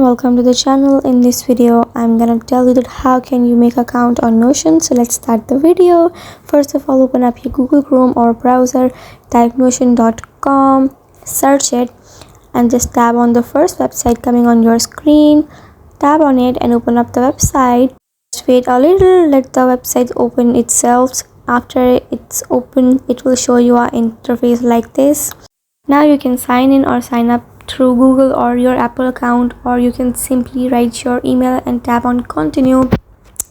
welcome to the channel. In this video I'm gonna tell you that how can you make account on Notion. So let's start the video. First of all, open up your Google Chrome or browser, type notion.com, search it, and just tap on the first website coming on your screen. Tap on it and open up the website. Just wait a little, let the website open itself. After it's open, it will show you an interface like this. Now you can sign in or sign up through Google or your Apple account, or you can simply write your email and tap on continue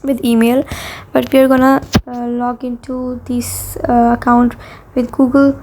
with email. But we're gonna log into this account with Google.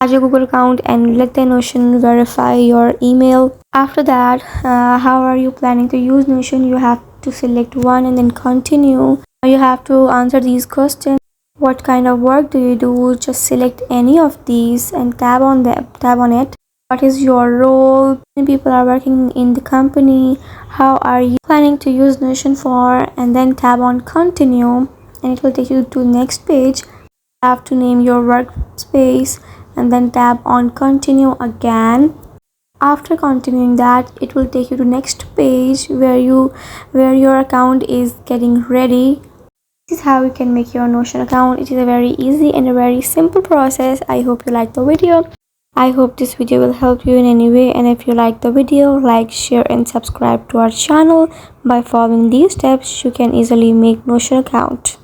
Add your Google account and let the Notion verify your email. After that, how are you planning to use Notion? You have to select one and then continue. You have to answer these questions. What kind of work do you do? Just select any of these and tap on it. What is your role? How many people are working in the company? How are you planning to use Notion for? And then tap on continue and it will take you to next page. You have to name your workspace and then tap on continue again. After continuing that, it will take you to next page where your account is getting ready. This is how you can make your Notion account. It is a very easy and a very simple process. I hope you like the video. I hope this video will help you in any way, and if you like the video, like, share and subscribe to our channel. By following these steps, you can easily make Notion account.